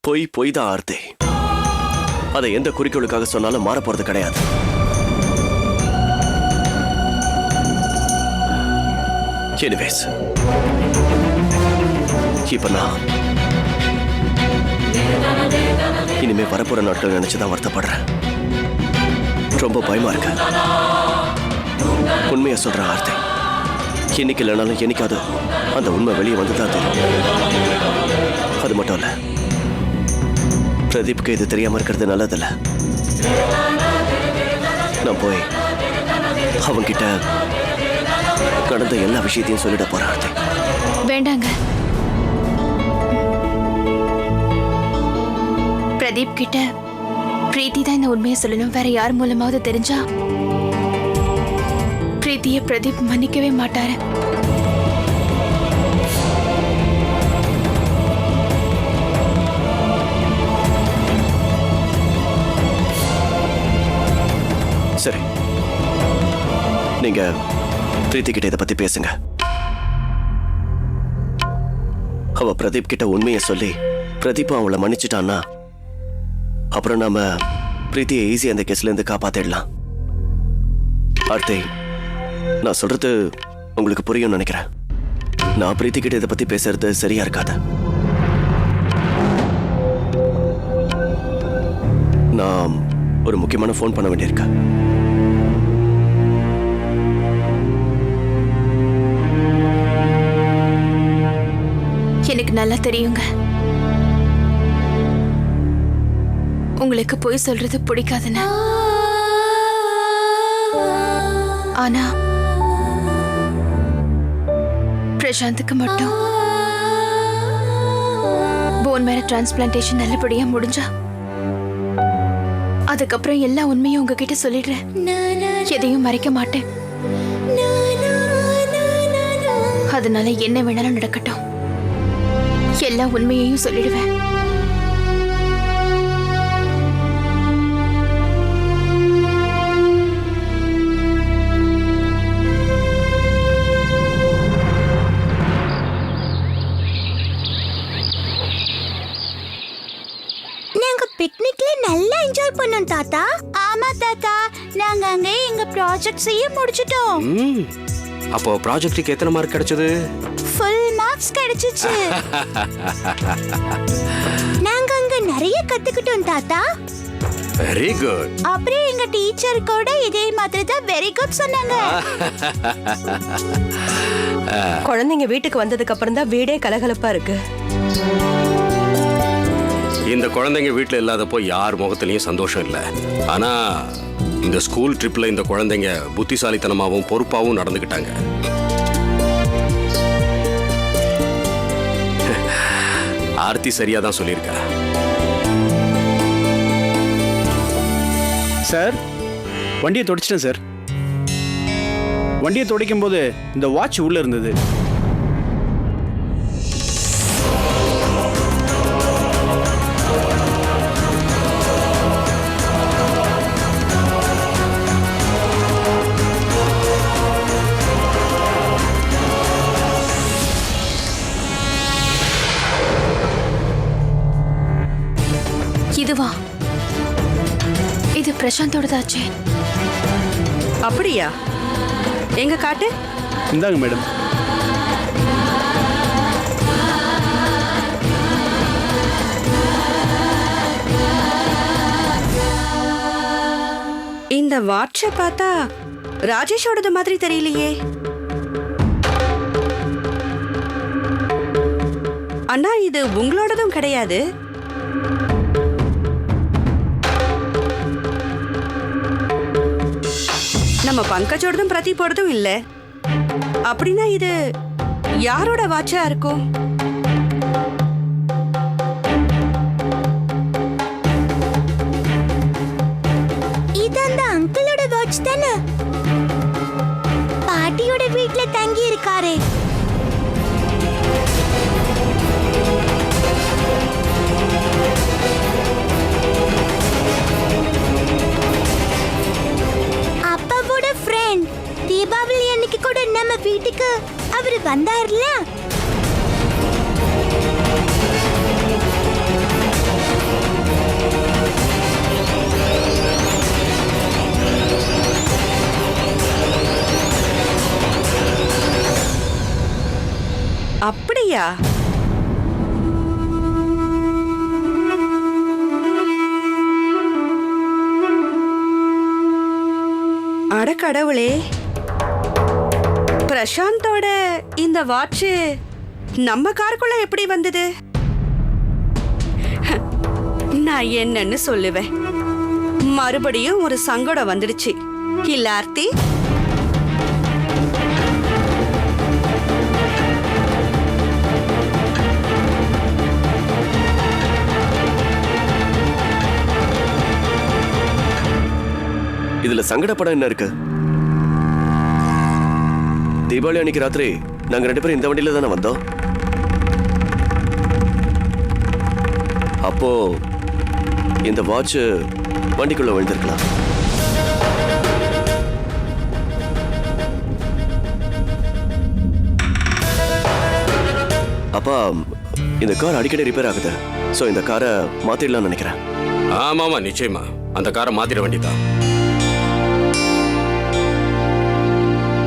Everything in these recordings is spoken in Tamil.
பொய் பொய் தான் ஆர்த்தி. அதை எந்த குறிக்கோளுக்காக சொன்னாலும் மாற போறது கிடையாது. எனிவேஸ், இப்ப நான் இனிமே வரப்போற நாட்கள் நினைச்சுதான் வருத்தப்படுறேன். ரொம்ப பயமா இருக்கு. உண்மையா சொல்றேன் ஆர்த்தி, இன்னைக்கு இல்லைனாலும் என்னைக்காவது அந்த உண்மை வெளியே வந்துதான் தெரியும். அது மட்டும் இல்ல, பிரதீப்க்கு இது தெரியாம இருக்கிறது நல்லதில்ல. நான் போய் அவன்கிட்ட கடந்த எல்லா விஷயத்தையும் சொல்லிட போறேன் ஆர்த்தி. வேண்டாங்க. பிரதீப் கிட்ட பிரீத்தி தான் இந்த உண்மையை சொல்லணும். வேற யார் மூலமாவது தெரிஞ்சா பிரீத்தியை பிரதீப் மன்னிக்கவே மாட்டாரு. சரி, நீங்க பிரீத்தி கிட்ட இதை பத்தி பேசுங்க. அவ பிரதீப் கிட்ட உண்மையை சொல்லி பிரதீப் அவளை மன்னிச்சுட்டான்னா அப்புறம் நாம பிரீத்தியை ஈஸியா அந்த கேஸ்ல இருந்து காப்பாத்திடலாம். ஆர்த்தி, நான் சொல்றது உங்களுக்கு புரியும் நினைக்கிறேன். நான் பிரீத்தி கிட்ட இதை பத்தி பேசுறது சரியா இருக்காது. நான் ஒரு முக்கியமான ஃபோன் பண்ண வேண்டியிருக்கேன். எனக்கு நல்லா தெரியுங்க, உங்களுக்கு பொய் சொல்றது பிடிக்காதுன்னு. ஆனா பிரசாந்துக்கு மட்டும் போன் மேரோ டிரான்ஸ்பிளான்டேஷன் நல்லபடியா முடிஞ்சா அதுக்கப்புறம் எல்லா உண்மையும் உங்ககிட்ட சொல்லிடுறேன். எதையும் மறைக்க மாட்டேன். அதனால என்ன வேணாலும் நடக்கட்டும், எல்லா உண்மையையும் சொல்லிடுவேன். பிக்னிக்ல நல்லா என்ஜாய் பண்ணோம் தாத்தா. ஆமா தாத்தா, நாங்க அங்க எங்க ப்ராஜெக்ட் செய்ய முடிச்சிட்டோம். அப்போ ப்ராஜெக்ட்டுக்கு எத்தனை மார்க் கிடைச்சது? ஃபுல் மார்க்ஸ் கிடைச்சிச்சு. நாங்க அங்க நிறைய கத்துக்கிட்டோம் தாத்தா. Very good. அப்புறம் எங்க டீச்சர் கூட இதே மாதிரி தான் வெரி குட் சொன்னாங்க. குழந்தைங்க வீட்டுக்கு வந்ததுக்கு அப்புறம் தான் வீடே கலகலப்பா இருக்கு. இந்த குழந்தைங்க வீட்டில் இல்லாதப்போ யார் முகத்திலையும் சந்தோஷம் இல்லை. ஆனா இந்த ஸ்கூல் ட்ரிப்ல இந்த குழந்தைங்க புத்திசாலித்தனமாகவும் பொறுப்பாகவும் நடந்துக்கிட்டாங்க. ஆர்த்தி சரியா தான் சொல்லியிருக்கா. சார், வண்டியை துடைச்சிட்டேன் சார். வண்டியை துடைக்கும் போது இந்த வாட்ச் உள்ள இருந்தது. இதுவா? இது பிரசாந்தோடதாச்சே. அப்படியா? எங்க காட்டு. இந்தாங்க மேடம். இந்த வாட்சை பார்த்தா ராஜேஷோடது மாதிரி தெரியலையே. அண்ணா, இது உங்களோடதும் கிடையாது. நம்ம பங்கஜோடதும் பிரதீப்போடதும் இல்ல. அப்படின்னா இது யாரோட வாட்சா இருக்கும்? இது அந்த அங்கிளோட வாட்ச் தானே? பாட்டியோட வீட்ல தங்கி இருக்காரே. அப்பாவோட ஃப்ரெண்ட் தீபாவளி அன்னைக்கு கூட நம்ம வீட்டுக்கு அவர் வந்தார்ல. அப்படியா? அட கடவுளே, பிரசாந்தோட இந்த வாட்ச் நம்ம காருக்குள்ள எப்படி வந்தது? நான் என்னன்னு சொல்லுவேன். மறுபடியும் ஒரு சங்கடம் வந்துடுச்சு இல்ல ஆர்த்தி? இதுல சங்கடப்படம் என்ன இருக்கு? தீபாவளி அன்னைக்கு ராத்திரி நாங்க 2 பேரும் இந்த வண்டியில தானே வந்தோம். அப்போ இந்த வாட்ச் வண்டிக்குள்ள விழுந்திருக்கலாம். அப்பா, இந்த கார் அடிக்கடி ரிப்பேர் ஆகுது. சோ இந்த காரை மாத்திடலாம்னு நினைக்கிறேன். ஆமாமா, நிச்சயமா அந்த காரை மாத்திர வேண்டியதான்.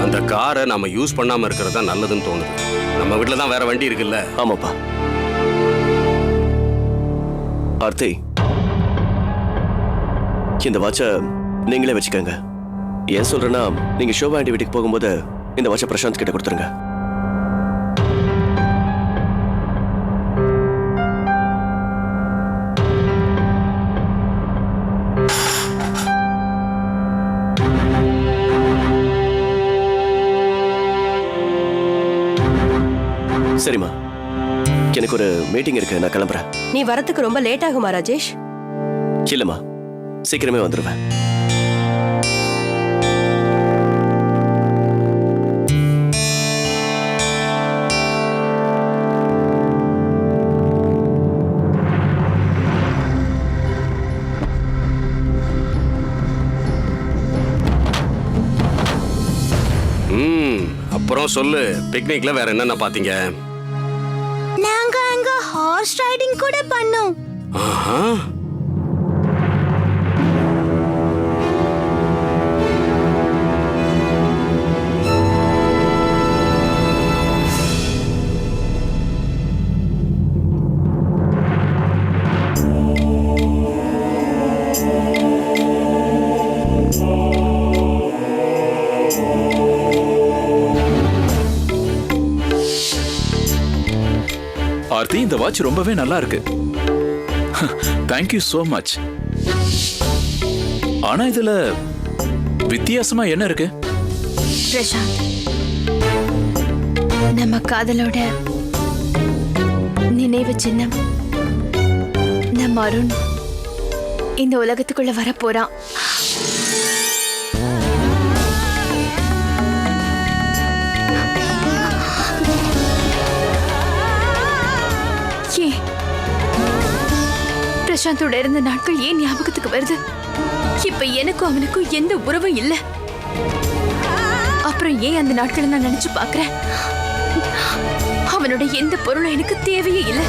அந்த காரை நாம யூஸ் பண்ணாம இருக்கிறது தான் நல்லதுன்னு தோணுது. நம்ம வீட்டுல தான் வேற வண்டி இருக்குல்ல. ஆமாப்பா. ஆர்த்தி, இந்த வாட்சை நீங்களே வச்சுக்கோங்க. ஏன் சொல்றேன்னா, நீங்க ஷோபா ஆண்டி வீட்டுக்கு போகும்போது இந்த வாட்சை பிரசாந்த் கிட்ட கொடுத்துருங்க. சரிம்மா, எனக்கு ஒரு மீட்டிங் இருக்கு, நான் கிளம்புறேன். நீ வரத்துக்கு ரொம்ப லேட் ஆகுமா ராஜேஷ்? இல்லம்மா, சீக்கிரமே வந்துடுவேன். அப்புறம் சொல்லு, பிக்னிக்ல வேற என்னென்ன பாத்தீங்க? நாங்க அங்க ஹார்ஸ் ரைடிங் கூட பண்ணோம். ஆஹா, ஆர்த்தி, இந்த வாட்ச் ரொம்பவே நல்லா இருக்கு. Thank you so much. ஆனா இதுல வித்தியாசமா என்ன இருக்கு? பிரசாந்த், நம்ம காதலோட நினைவு சின்னம் நம்ம அருண் இந்த உலகத்துக்குள்ள வர போறான். பிரசாந்தோட இருந்த நாட்கள் ஏன் ஞாபகத்துக்கு வருது? இப்ப எனக்கும் அவனுக்கும் எந்த உறவும் இல்ல. அப்புறம் ஏன் அந்த நாட்களை நான் நினைச்சு பாக்குறேன்? அவனோட எந்த பொருளும் எனக்கு தேவையே இல்லை.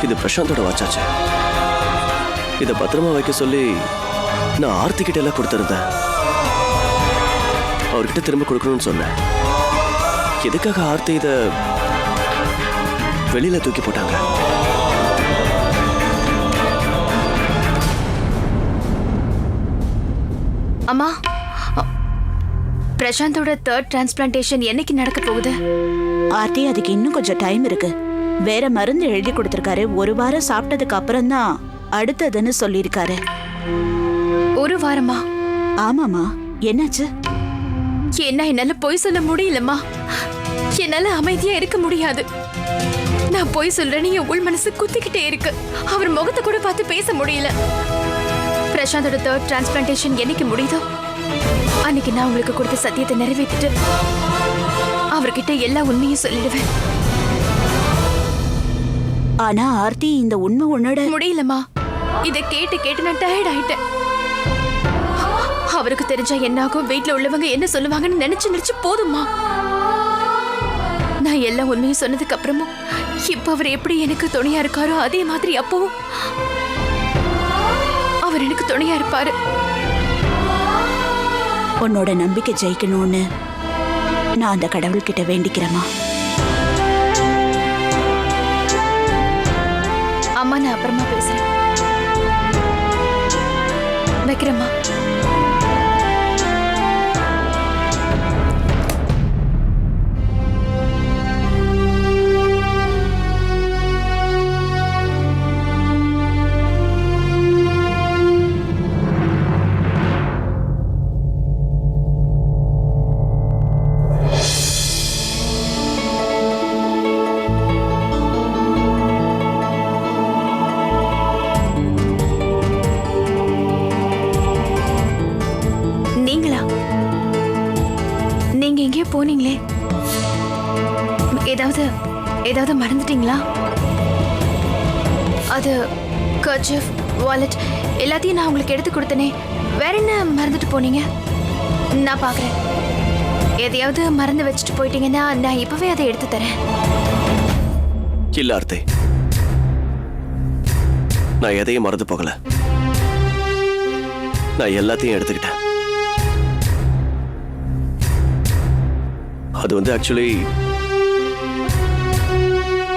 இது பிரசாந்தோட வாட்சாச்சு. இதை பத்திரமா வைக்க சொல்லி நான் ஆர்த்தி கிட்ட எல்லாம் கொடுத்துருந்தேன். அவர்கிட்ட திரும்ப கொடுக்கணும்னு சொன்னேன். எதுக்காக ஆர்த்தி இத வெளியில தூக்கி போட்டாங்க? அம்மா, பிரசாந்தோட 3rd டிரான்ஸ்பிளான்டேஷன் என்னைக்கு நடக்க போகுது? ஆர்த்தி, அதுக்கு இன்னும் கொஞ்சம் டைம் இருக்கு. வேற மருந்து எழுதி கொடுத்திருக்காரு. 1 வாரம் சாப்பிட்டதுக்கு அப்புறம் தான் அடுத்ததுன்னு சொல்லியிருக்காரு. 1 வாரமா? ஆமாமா. என்னாச்சு? என்ன என்னால பொய் சொல்ல முடியலம்மா. என்னால அமைதியா இருக்க முடியாது. நான் பொய் சொல்றேன்னு என் உள் மனசு குத்திக்கிட்டே இருக்கு. அவர் முகத்தை கூட பார்த்து பேச முடியல. பிரசாந்தோட 3rd டிரான்ஸ்பிளான்டேஷன் என்னைக்கு முடியுதோ அன்னைக்கு நான் உங்களுக்கு கொடுத்த சத்தியத்தை நிறைவேற்றிட்டு அவர்கிட்ட எல்லா உண்மையும் சொல்லிடுவேன். ஆனா ஆர்த்தி, இந்த உண்மை உன்னோட முடியலம்மா. இதை கேட்டு கேட்டு நான் டயர்ட் ஆயிட்டேன். அவருக்கு தெரிஞ்சா என்னாகும், வீட்டுல உள்ளவங்க என்ன சொல்லுவாங்கன்னு நினைச்சு போதுமா. நான் எல்லா உண்மையும் சொன்னதுக்கு அப்புறமும் இப்ப அவர் எப்படி எனக்கு துணையா இருக்காரோ அதே மாதிரி அப்பவும் அவர் எனக்கு துணையா இருப்பாரு. உன்னோட நம்பிக்கை ஜெயிக்கணும்னு நான் அந்த கடவுள்கிட்ட வேண்டிக்கிறேம்மா. அம்மா, நான் அப்புறமா பேசுறேன். வைக்கிறேம்மா. போனீங்களே, ஏதாவது மறந்துட்டீங்களா? அது கர்ச்சீஃப், வாலெட் எல்லாத்தையும் நான் உங்களுக்கு எடுத்து கொடுத்தனே. வேற என்ன மறந்துட்டு போனீங்க? நான் பார்க்குறேன். எதையாவது மறந்து வச்சுட்டு போயிட்டீங்கன்னா நான் இப்பவே அதை எடுத்து தரேன். இல்ல ஆர்த்தி, நான் எதையும் மறந்து போகல. நான் எல்லாத்தையும் எடுத்துக்கிட்டேன். அது வந்து ஆக்சுவலி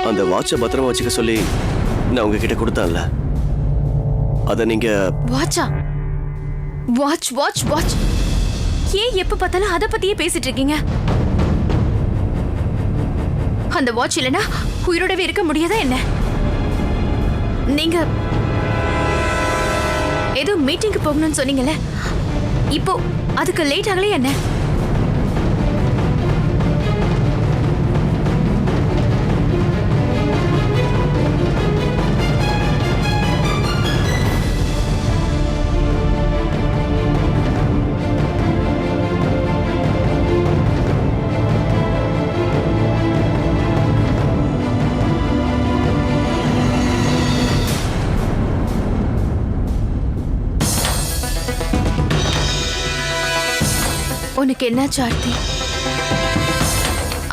அந்த வாட்சை பத்திரமா வச்சுக்க சொல்லி நான் உங்ககிட்ட கொடுத்தேன்ல, அத நீங்க வாட்சா? வாட்ச் வாட்ச் வாட்ச் ஏன் எப்ப பார்த்தாலும் அதை பத்தியே பேசிட்டு இருக்கீங்க? அந்த வாட்ச் இல்லைன்னா உயிரோடவே இருக்க முடியாதா என்ன? நீங்க ஏதோ மீட்டிங்க்கு போகணும்னு சொன்னீங்கல்ல, இப்போ அதுக்கு லேட் ஆகலையா என்ன? உனக்கு என்னாச்சு ஆர்த்தி?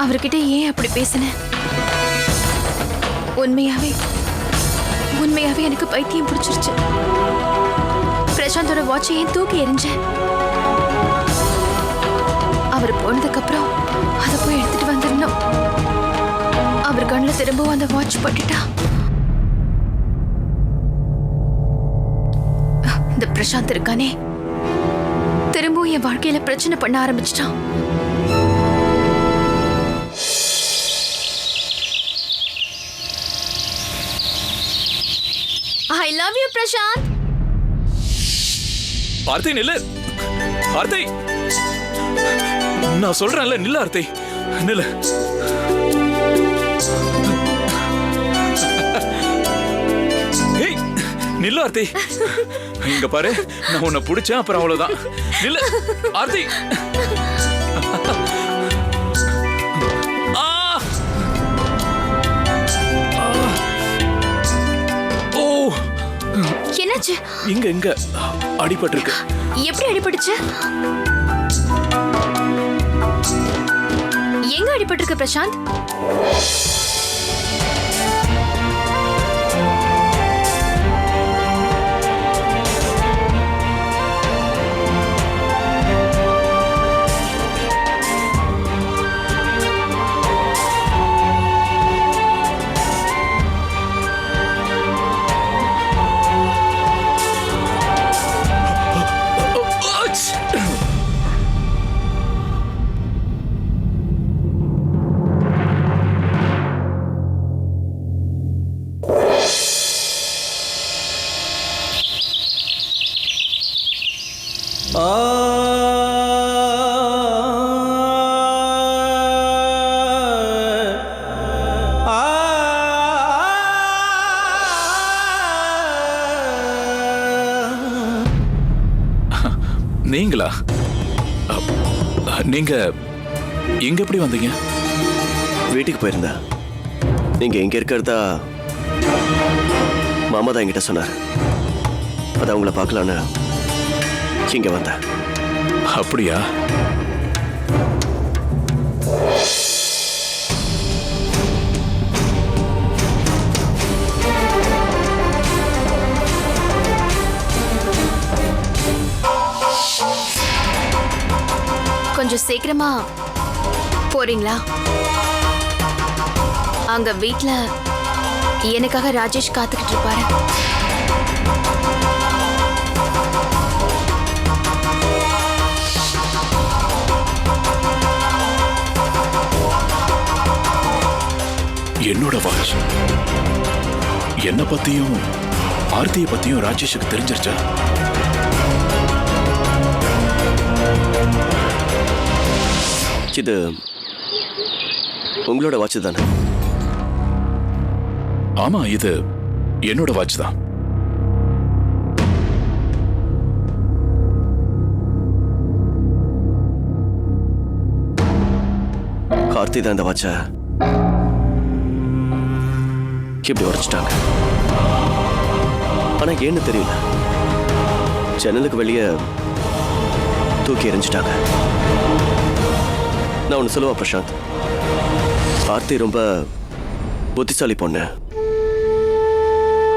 அவர்கிட்ட ஏன் அப்படி பேசின? உண்மையாவே எனக்கு பைத்தியம் பிடிச்சிருச்சு. பிரசாந்தோட வாட்சை ஏன் தூக்கி எறிஞ்ச? அவர் போனதுக்கு அப்புறம் அதை போய் எடுத்துட்டு வந்துடணும். அவர் கண்ணில் திரும்பவும் அந்த வாட்ச் பட்டுட்டா இந்த பிரசாந்த் இருக்கானே, திரும்பவும் என் வாழ்க்கையில பிரச்சனை பண்ண ஆரம்பிச்சிட்டான். I love you, Prashanth. Aarthi நில்லு. ஆர்த்தி, நான் சொல்றேன்ல, நில்லு ஆர்த்தி, நில்லு. ஏய், நில்லு ஆர்த்தி. இங்க பாரு, நான் உன்னை பிடிச்சேன், அப்புறம் அவ்வளவுதான். நில்லு ஆர்த்தி. என்னாச்சு? இங்க அடிபட்டு இருக்கு. எப்படி அடிபட்டுச்சு? எங்க அடிபட்டு இருக்கு பிரசாந்த்? நீங்க இங்க எப்படி வந்தீங்க? வீட்டுக்கு போயிருந்தேன். நீங்க எங்க இருக்கிறதா மாமா தான் என்கிட்ட சொன்னார். அதான் உங்களை பார்க்கலான்னு இங்க வந்தேன். அப்படியா? கொஞ்சம் சீக்கிரமா போறீங்களா? அங்க வீட்ல எனக்காக ராஜேஷ் காத்துக்கிட்டு இருப்பாரு. என்னோட வாட்ச் என்ன பத்தியும் ஆர்த்தியை பத்தியும் ராஜேஷுக்கு தெரிஞ்சிருச்சா? இது உங்களோட வாட்ச் தானே? ஆமா, இது என்னோட வாட்ச் தான். கார்த்தி தான் இந்த வாட்சை இப்படி உடைச்சிட்டாங்க. ஆனா ஏன்னு தெரியல, ஜன்னலுக்கு வெளியே தூக்கி எறிஞ்சிட்டாங்க. நான் ஒன்று சொல்லுவா பிரசாந்த், ஆர்த்தி ரொம்ப புத்திசாலி பொண்ணு,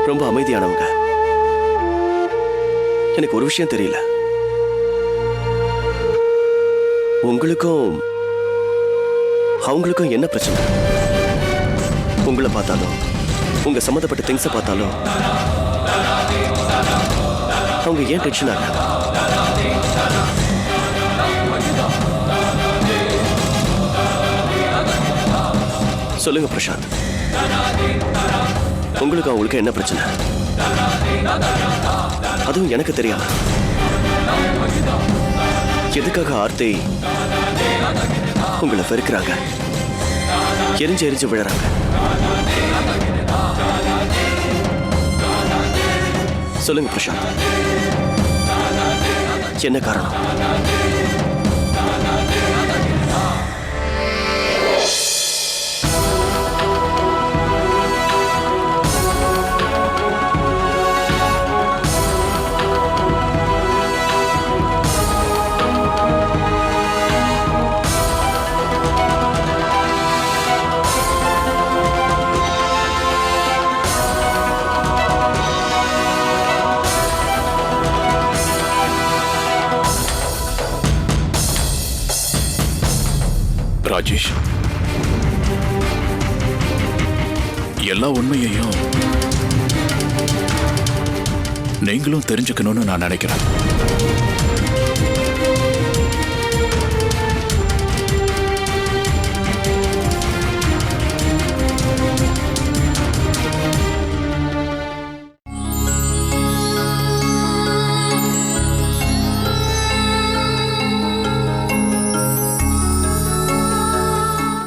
ரொம்ப அமைதியானவங்க. எனக்கு ஒரு விஷயம் தெரியல, உங்களுக்கும் அவங்களுக்கும் என்ன பிரச்சனை? உங்களை பார்த்தாலும் உங்க சம்மந்தப்பட்ட திங்ஸை பார்த்தாலும் அவங்க ஏன் டென்ஷன் ஆக? சொல்லுங்க பிரசாந்த், உங்களுக்கு அவங்களுக்கு என்ன பிரச்சனை? அதுவும் எனக்கு தெரியாம எதுக்காக ஆர்த்தி உங்களை வெறுக்கிறாங்க, எரிஞ்சு எரிஞ்சு விழறாங்க? சொல்லுங்க பிரசாந்த், என்ன காரணம்? ராஜேஷ், எல்லா உண்மையையும் நீங்களும் தெரிஞ்சுக்கணும்னு நான் நினைக்கிறேன்.